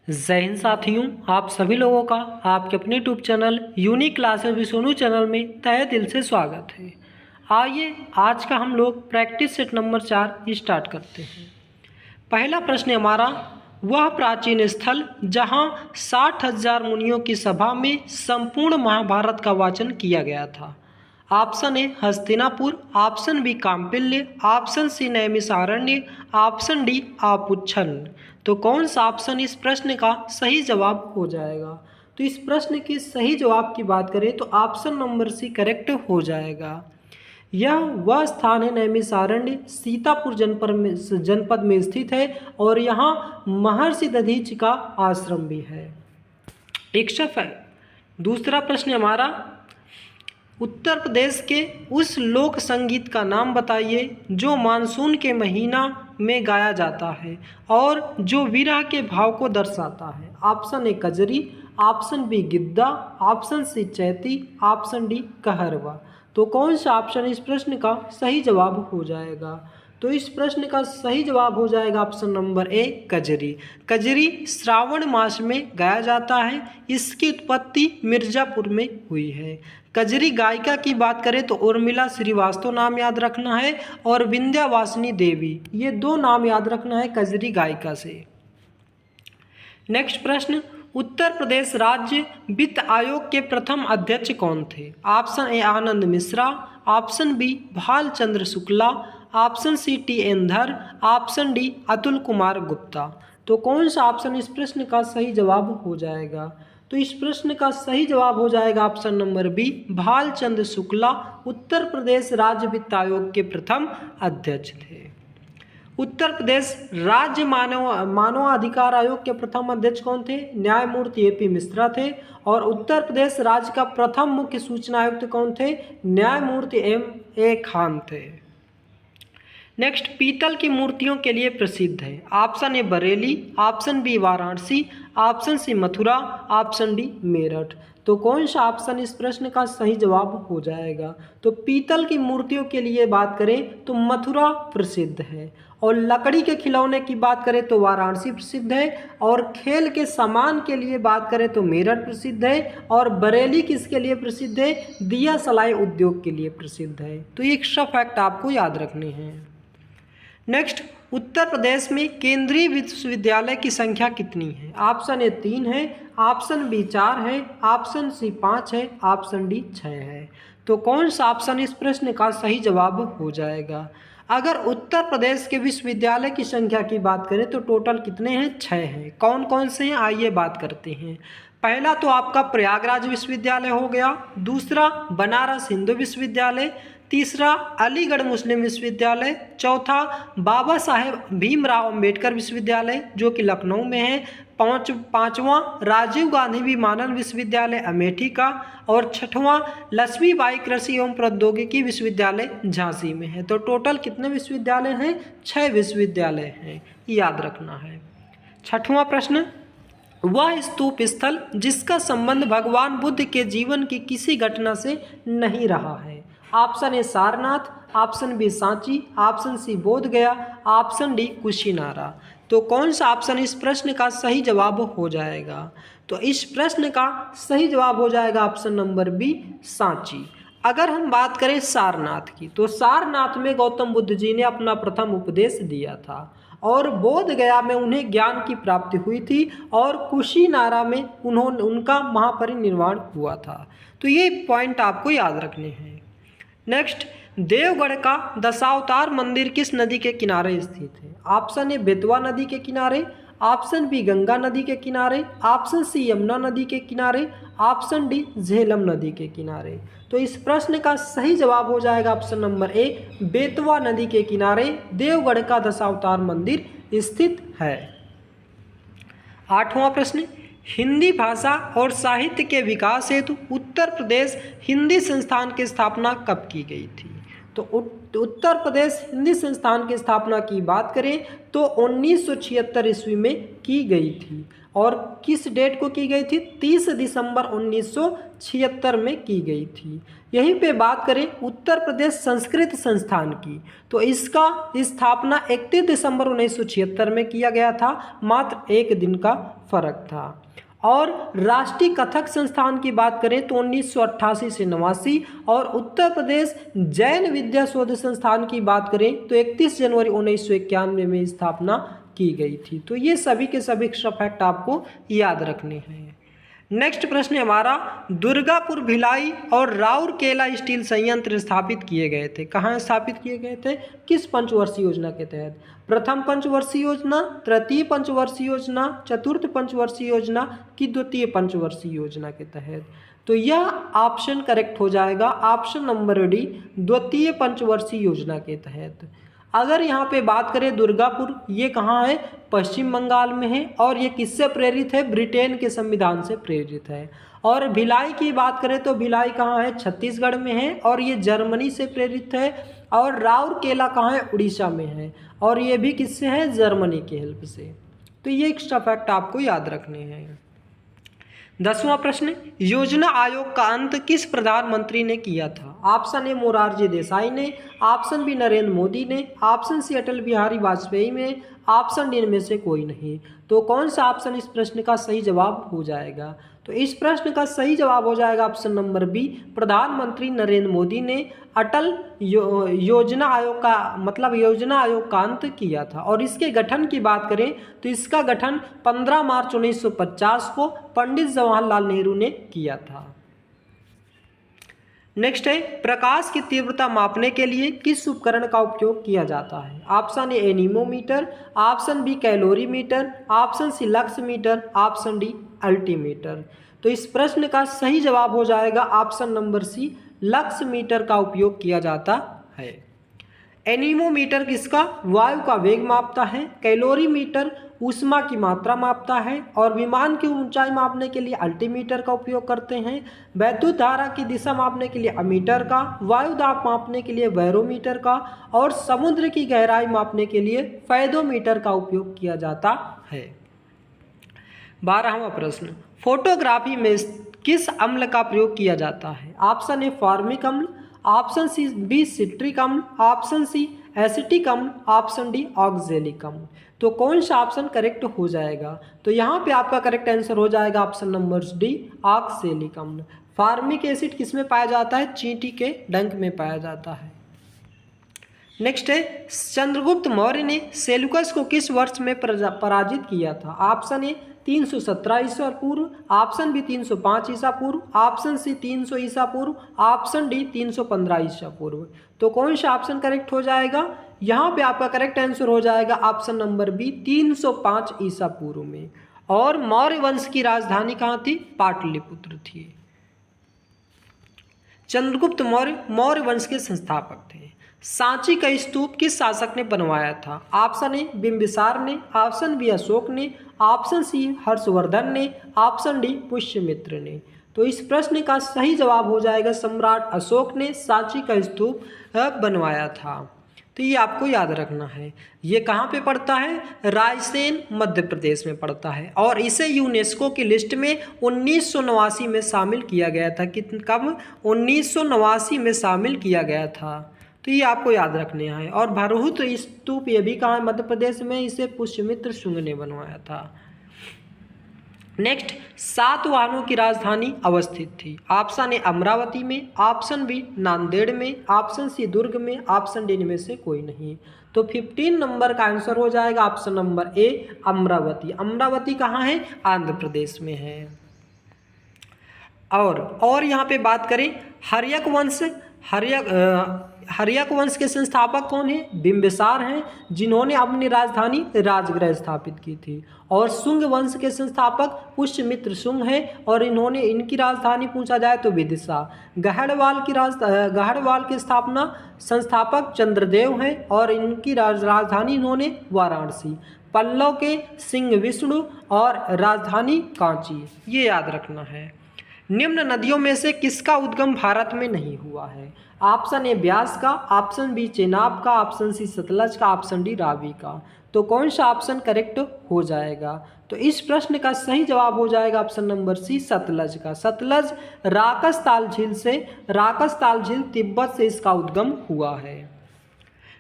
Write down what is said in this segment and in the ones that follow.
जय हिंद साथियों, आप सभी लोगों का आपके अपने YouTube channel unique classes with Sonu channel में तहे दिल से स्वागत है। आइए आज का हम लोग प्रैक्टिस सेट नंबर 4 स्टार्ट करते हैं। पहला प्रश्न हमारा, वह प्राचीन स्थल जहां 60,000 मुनियों की सभा में संपूर्ण महाभारत का वाचन किया गया था। Option A Hastinapur, option B Kampilya, option C Naimisharanya, option D आपुच्छन। तो कौन सा ऑप्शन इस प्रश्न का सही जवाब हो जाएगा? तो इस प्रश्न के सही जवाब की बात करें तो ऑप्शन नंबर सी करेक्ट हो जाएगा। यह वह स्थान है नैमिषारण्य, सीतापुर जनपद में स्थित है और यहाँ महर्षि दधीचि का आश्रम भी है। एक्सेप्ट है। दूसरा प्रश्न हमारा, उत्तर प्रदेश के उस लोक संगीत का नाम बताइए जो मानसून के महीना में गाया जाता है और जो विरह के भाव को दर्शाता है। Option A Kajri, option B Giddha, option C Chaiti, option D Kaharwa. तो कौन सा ऑप्शन इस प्रश्न का सही जवाब हो जाएगा? तो इस प्रश्न का सही जवाब हो जाएगा option number A Kajri. Kajri श्रावण मास में गाया जाता है। इसकी उत्पत्ति मिर्जापुर में हुई है। कजरी गायिका की बात करें तो उर्मिला श्रीवास्तव नाम याद रखना है और विंध्यावासिनी देवी, ये दो नाम याद रखना है कजरी गायिका से। नेक्स्ट प्रश्न, उत्तर प्रदेश राज्य वित्त आयोग के प्रथम अध्यक्ष कौन थे? Option A Anand Mishra, option B Bhalchandra Shukla, option C T N Dhar, option D Atul Kumar Gupta. तो कौन सा ऑप्शन इस प्रश्न का सही जवाब हो जाएगा? तो इस प्रश्न का सही जवाब हो जाएगा option number B Bhalchandra Shukla Uttar Pradesh राज्य वित्त आयोग के प्रथम अध्यक्ष थे। उत्तर प्रदेश राज्य मानवाधिकार आयोग के प्रथम अध्यक्ष कौन थे? न्यायमूर्ति एपी मिश्रा थे। और उत्तर प्रदेश राज्य का प्रथम मुख्य सूचना आयुक्त कौन थे? न्यायमूर्ति एम ए खान थे। नेक्स्ट, पीतल की मूर्तियों के लिए प्रसिद्ध है। Option A Bareilly, option B Varanasi, option C Mathura, option D Meerut. तो कौन सा ऑप्शन इस प्रश्न का सही जवाब हो जाएगा? तो पीतल की मूर्तियों के लिए बात करें तो मथुरा प्रसिद्ध है और लकड़ी के खिलौने की बात करें तो वाराणसी प्रसिद्ध है और खेल के सामान के लिए बात करें तो मेरठ प्रसिद्ध है और बरेली किसके लिए प्रसिद्ध है? दिया सलाई उद्योग के लिए प्रसिद्ध है। तो ये एक्स्ट्रा फैक्ट आपको याद रखने हैं। नेक्स्ट, उत्तर प्रदेश में केंद्रीय विश्वविद्यालय की संख्या कितनी है? ऑप्शन ए 3 है, ऑप्शन बी 4 है, ऑप्शन सी 5 है, ऑप्शन डी 6 है। तो कौन सा ऑप्शन इस प्रश्न का सही जवाब हो जाएगा? अगर उत्तर प्रदेश के विश्वविद्यालय की संख्या की बात करें तो टोटल कितने हैं? 6 हैं। कौन कौन से हैं आइए बात करते हैं। पहला तो आपका प्रयागराज विश्वविद्यालय हो गया, दूसरा बनारस हिंदू विश्वविद्यालय, तीसरा अलीगढ़ मुस्लिम विश्वविद्यालय, चौथा बाबा साहेब भीमराव अंबेडकर विश्वविद्यालय जो कि लखनऊ में है, पांचवां राजीव गांधी विमानन विश्वविद्यालय अमेठी का और छठवां लक्ष्मीबाई कृषि एवं प्रौद्योगिकी विश्वविद्यालय झांसी में है। तो टोटल कितने विश्वविद्यालय हैं? 6 विश्वविद्यालय हैं, याद रखना है। छठवां प्रश्न, वह स्तूप स्थल जिसका संबंध भगवान बुद्ध के जीवन की किसी घटना से नहीं रहा है। Option A Sarnath, option B Sanchi, option C Bodh Gaya, option D Kushinara. तो कौन सा ऑप्शन इस प्रश्न का सही जवाब हो जाएगा? तो इस प्रश्न का सही जवाब हो जाएगा ऑप्शन नंबर बी सांची। अगर हम बात करें सारनाथ की तो सारनाथ में गौतम बुद्ध जी ने अपना प्रथम उपदेश दिया था और बोध गया में उन्हें ज्ञान की प्राप्ति हुई थी और कुशीनारा में उनका महापरिनिर्वाण हुआ था। तो ये पॉइंट आपको याद रखने हैं। नेक्स्ट, देवगढ़ का दशावतार मंदिर किस नदी के किनारे स्थित है? ऑप्शन ए बेतवा नदी के किनारे, ऑप्शन बी गंगा नदी के किनारे, ऑप्शन सी यमुना नदी के किनारे, ऑप्शन डी झेलम नदी के किनारे। तो इस प्रश्न का सही जवाब हो जाएगा ऑप्शन नंबर ए बेतवा नदी के किनारे देवगढ़ का दशावतार मंदिर स्थित है। आठवां प्रश्न, हिंदी भाषा और साहित्य के विकास हेतु उत्तर प्रदेश हिंदी संस्थान की स्थापना कब की गई थी? तो उत्तर प्रदेश हिंदी संस्थान की स्थापना की बात करें तो 1976 ईस्वी में की गई थी। और किस डेट को की गई थी? 30 दिसंबर 1976 में की गई थी। यहीं पे बात करें उत्तर प्रदेश संस्कृत संस्थान की, तो इसका स्थापना 31 दिसंबर 1976 में किया गया था, मात्र एक दिन का फर्क था। और राष्ट्रीय कथक संस्थान की बात करें तो 1988 से 89, और उत्तर प्रदेश जैन विद्या शोध संस्थान की बात करें तो 31 जनवरी 1991 में स्थापना की गई थी। तो ये सभी के सभी फैक्ट आपको याद रखने हैं। नेक्स्ट प्रश्न हमारा, दुर्गापुर भिलाई और राउरकेला स्टील संयंत्र स्थापित किए गए थे। कहाँ स्थापित किए गए थे? किस पंचवर्षीय योजना के तहत? प्रथम पंचवर्षीय योजना, तृतीय पंचवर्षीय योजना, चतुर्थ पंचवर्षीय योजना की द्वितीय पंचवर्षीय योजना के तहत? तो यह ऑप्शन करेक्ट हो जाएगा, ऑप्शन नंबर डी, द्वितीय पंचवर्षीय योजना के तहत। अगर यहाँ पे बात करें दुर्गापुर, ये कहाँ है? पश्चिम बंगाल में है, और ये किससे प्रेरित है? ब्रिटेन के संविधान से प्रेरित है। और भिलाई की बात करें तो भिलाई कहाँ है? छत्तीसगढ़ में है, और ये जर्मनी से प्रेरित है। और राउरकेला कहाँ है? उड़ीसा में है, और ये भी किससे है? जर्मनी की हेल्प से। तो ये एक्स्ट्रा फैक्ट आपको याद रखने हैं। 10वां प्रश्न, योजना आयोग का अंत किस प्रधानमंत्री ने किया था? ऑप्शन ए मोरारजी देसाई ने, ऑप्शन बी नरेंद्र मोदी ने, ऑप्शन सी अटल बिहारी वाजपेयी में, ऑप्शन डी इनमें से कोई नहीं। तो कौन सा ऑप्शन इस प्रश्न का सही जवाब हो जाएगा? तो इस प्रश्न का सही जवाब हो जाएगा ऑप्शन नंबर बी, प्रधानमंत्री नरेंद्र मोदी ने अटल योजना आयोग का मतलब योजना आयोग का अंत किया था। और इसके गठन की बात करें तो इसका गठन 15 मार्च 1950 को पंडित जवाहरलाल नेहरू ने किया था। नेक्स्ट है, प्रकाश की तीव्रता मापने के लिए किस उपकरण का उपयोग किया जाता है? Option A anemometer, option B calorimeter, option C lux meter, option D altimeter. तो इस प्रश्न का सही जवाब हो जाएगा option number C, lux meter का उपयोग किया जाता है। एनीमोमीटर किसका? वायु का वेग मापता है। कैलोरीमीटर ऊष्मा की मात्रा मापता है। और विमान की ऊंचाई मापने के लिए अल्टीमीटर का उपयोग करते हैं। वैद्युत धारा की दिशा मापने के लिए अमीटर का, वायु दाब मापने के लिए बैरोमीटर का, और समुद्र की गहराई मापने के लिए फैदोमीटर का उपयोग किया जाता है। 12वां प्रश्न, फोटोग्राफी में किस अम्ल का प्रयोग किया जाता है? ऑप्शन ए फॉर्मिक अम्ल, ऑप्शन सी बी सिट्रिक अम्ल, ऑप्शन सी एसिटिक अम्ल, ऑप्शन डी ऑक्जेलिक अम्ल। तो कौन सा ऑप्शन करेक्ट हो जाएगा? तो यहाँ पे आपका करेक्ट आंसर हो जाएगा ऑप्शन नंबर डी, ऑक्जेलिक अम्ल। फार्मिक एसिड किस में पाया जाता है? चींटी के डंक में पाया जाता है। नेक्स्ट है, चंद्रगुप्त मौर्य ने सेल्यूकस को किस वर्ष में पराजित किया था? ऑप्शन ए 317 ईसा पूर्व, ऑप्शन बी 305 ईसा पूर्व, ऑप्शन सी 300 ईसा पूर्व, ऑप्शन डी 315 ईसा पूर्व। तो कौन सा ऑप्शन करेक्ट हो जाएगा? यहाँ पे आपका करेक्ट आंसर हो जाएगा ऑप्शन नंबर बी, 305 ईसा पूर्व में। और मौर्य वंश की राजधानी कहाँ थी? पाटलिपुत्र थी। चंद्रगुप्त मौर्य मौर्य वंश के संस्थापक थे। सांची का स्तूप किस शासक ने बनवाया था? ऑप्शन ए बिंबिसार ने, ऑप्शन बी अशोक ने, ऑप्शन सी हर्षवर्धन ने, ऑप्शन डी पुष्यमित्र ने। तो इस प्रश्न का सही जवाब हो जाएगा सम्राट अशोक ने सांची का स्तूप बनवाया था। तो ये आपको याद रखना है। ये कहाँ पे पड़ता है? रायसेन मध्य प्रदेश में पड़ता है। और इसे यूनेस्को की लिस्ट में 1989 में शामिल किया गया था। कब? 1989 में शामिल किया गया था। तो ये आपको याद रखने हैं। और भरहुत स्तूप ये भी कहाँ है? मध्य प्रदेश में। इसे पुष्यमित्र शुंग ने बनवाया था। नेक्स्ट, सातवाहनों की राजधानी अवस्थित थी। ऑप्शन ए अमरावती में, ऑप्शन बी नांदेड़ में, ऑप्शन सी दुर्ग में, ऑप्शन डी में से कोई नहीं। तो 15 नंबर का आंसर हो जाएगा ऑप्शन नंबर ए अमरावती। अमरावती कहाँ है? आंध्र प्रदेश में है। और यहाँ पे बात करें हर्यक वंश, हर्यक वंश के संस्थापक कौन है? बिंबिसार हैं, जिन्होंने अपनी राजधानी राजगृह स्थापित की थी। और शुंग वंश के संस्थापक पुष्यमित्र शुंग हैं, और इन्होंने इनकी राजधानी पूछा जाए तो विदिशा। गढ़वाल की स्थापना संस्थापक चंद्रदेव हैं, और इनकी राजधानी इन्होंने वाराणसी। पल्लव के सिंह विष्णु, और राजधानी कांची। ये याद रखना है। निम्न नदियों में से किसका उद्गम भारत में नहीं हुआ है? ऑप्शन ए ब्यास का, ऑप्शन बी चेनाब का, ऑप्शन सी सतलज का, ऑप्शन डी रावी का। तो कौन सा ऑप्शन करेक्ट हो जाएगा? तो इस प्रश्न का सही जवाब हो जाएगा ऑप्शन नंबर सी सतलज का। सतलज राकसताल झील तिब्बत से इसका उद्गम हुआ है।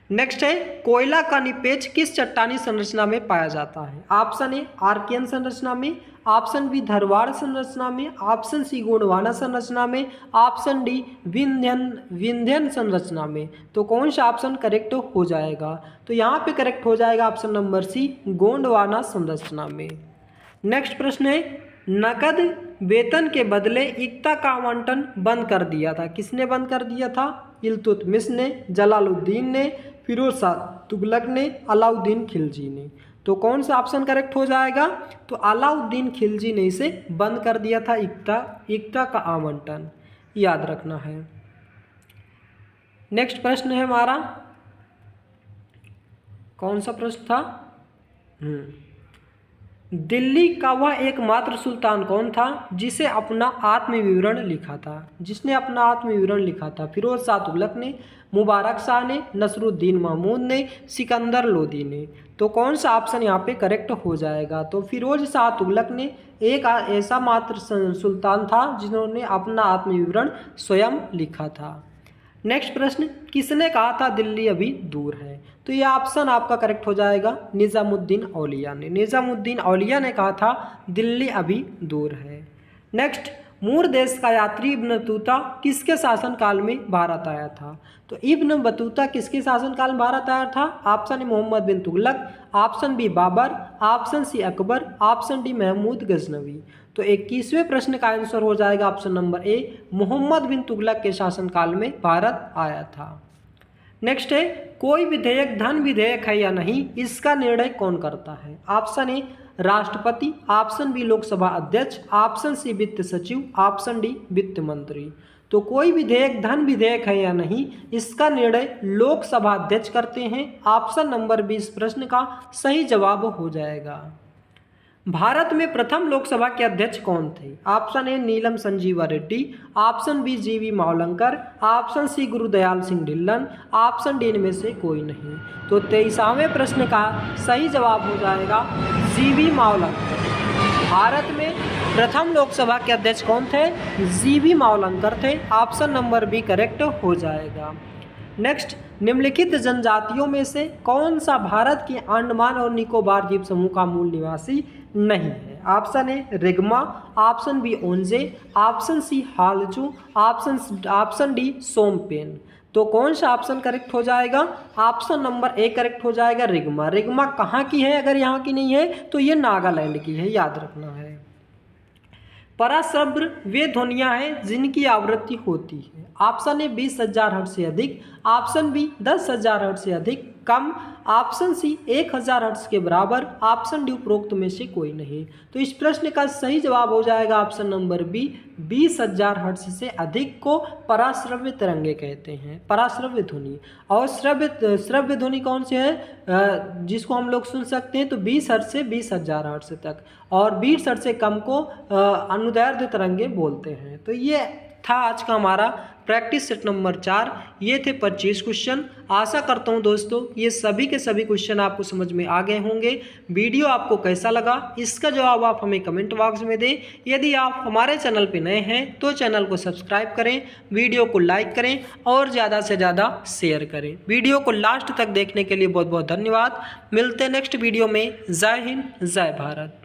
नेक्स्ट है, कोयला का निपेज किस चट्टानी संरचना में पाया जाता है? ऑप्शन ए आर्कियन संरचना में, ऑप्शन बी धरवाड़ संरचना में, ऑप्शन सी गोंडवाना संरचना में, ऑप्शन डी विंध्यन संरचना में। तो कौन सा ऑप्शन करेक्ट हो जाएगा? तो यहाँ पे करेक्ट हो जाएगा ऑप्शन नंबर सी गोंडवाना संरचना में। नेक्स्ट प्रश्न है, नकद वेतन के बदले इक्ता का आवंटन बंद कर दिया था। किसने बंद कर दिया था? इल्तुतमिश ने, जलालुद्दीन ने, फिरोज शाह तुगलक ने, अलाउद्दीन खिलजी ने। तो कौन सा ऑप्शन करेक्ट हो जाएगा? तो अलाउद्दीन खिलजी ने इसे बंद कर दिया था, इक्ता का आवंटन, याद रखना है। नेक्स्ट प्रश्न है हमारा, कौन सा प्रश्न था? दिल्ली का वह एकमात्र सुल्तान कौन था जिसे अपना आत्मविवरण लिखा था? जिसने अपना आत्मविवरण लिखा था? फिरोज शाह तुगलक ने, मुबारक शाह ने, नसरुद्दीन महमूद ने, सिकंदर लोदी ने। तो कौन सा ऑप्शन यहाँ पे करेक्ट हो जाएगा? तो फिरोज शाह तुगलक ने एक ऐसा मात्र सुल्तान था जिन्होंने अपना आत्मविवरण स्वयं लिखा था। नेक्स्ट प्रश्न, किसने कहा था दिल्ली अभी दूर है? तो ये ऑप्शन आपका करेक्ट हो जाएगा निज़ामुद्दीन औलिया ने। निज़ामुद्दीन औलिया ने कहा था दिल्ली अभी दूर है। नेक्स्ट, मूर देश का यात्री इब्न बतूता किसके शासनकाल में भारत आया था? तो इब्न बतूता किसके शासनकाल में भारत आया था? Option A Mohammad bin Tughlaq, option B Babur, option C Akbar, option D Mahmud Ghaznavi. तो 21वें प्रश्न का आंसर हो जाएगा option number A Mohammad bin Tughlaq के शासनकाल में भारत आया था। नेक्स्ट है, कोई विधेयक धन विधेयक है या नहीं, इसका निर्णय कौन करता है? ऑप्शन ए राष्ट्रपति, ऑप्शन बी लोकसभा अध्यक्ष, ऑप्शन सी वित्त सचिव, ऑप्शन डी वित्त मंत्री। तो कोई विधेयक धन विधेयक है या नहीं, इसका निर्णय लोकसभा अध्यक्ष करते हैं। ऑप्शन नंबर 20 प्रश्न का सही जवाब हो जाएगा। भारत में प्रथम लोकसभा के अध्यक्ष कौन थे? Option A Neelam Sanjiva Reddy, option B G V Mavalankar, option C Gurdayal Singh Dhillon, option D इनमें से कोई नहीं। तो 23वें प्रश्न का सही जवाब हो जाएगा जीवी मावलंकर। भारत में प्रथम लोकसभा के अध्यक्ष कौन थे? जीवी मावलंकर थे। ऑप्शन नंबर बी करेक्ट हो जाएगा। नेक्स्ट, निम्नलिखित जनजातियों में से कौन सा भारत के अंडमान और निकोबार द्वीप समूह का मूल निवासी नहीं है? Option A Rigma, option B Onge, option C Halchu, option D Shompen. तो कौन सा ऑप्शन करेक्ट हो जाएगा? ऑप्शन नंबर ए करेक्ट हो जाएगा रिग्मा। रिग्मा कहाँ की है? अगर यहाँ की नहीं है तो ये नागालैंड की है, याद रखना है। पराश्रव्य वे ध्वनियाँ हैं जिनकी आवृत्ति होती है। ऑप्शन ए 20,000 हर्ट्ज से अधिक, ऑप्शन बी 10,000 हर्ट्ज से अधिक कम, ऑप्शन सी 1,000 हर्ट्ज के बराबर, ऑप्शन डी उपरोक्त में से कोई नहीं। तो इस प्रश्न का सही जवाब हो जाएगा ऑप्शन नंबर बी 20,000 हर्ट्ज से अधिक को पराश्रव्य तरंगे कहते हैं, पराश्रव्य ध्वनि। और श्रव्य ध्वनि कौन से है जिसको हम लोग सुन सकते हैं? तो 20 हर्ट्ज से 20,000 हर्ट्ज तक, और 20 हर्ट्ज से कम को अनुदैर्ध्य तरंगे बोलते हैं। तो ये था आज का हमारा प्रैक्टिस सेट नंबर 4। ये थे 25 क्वेश्चन। आशा करता हूँ दोस्तों ये सभी के सभी क्वेश्चन आपको समझ में आ गए होंगे। वीडियो आपको कैसा लगा इसका जवाब आप हमें कमेंट बॉक्स में दें। यदि आप हमारे चैनल पर नए हैं तो चैनल को सब्सक्राइब करें, वीडियो को लाइक करें और ज़्यादा से ज़्यादा शेयर करें। वीडियो को लास्ट तक देखने के लिए बहुत बहुत धन्यवाद। मिलते हैं नेक्स्ट वीडियो में। जय हिंद, जय भारत।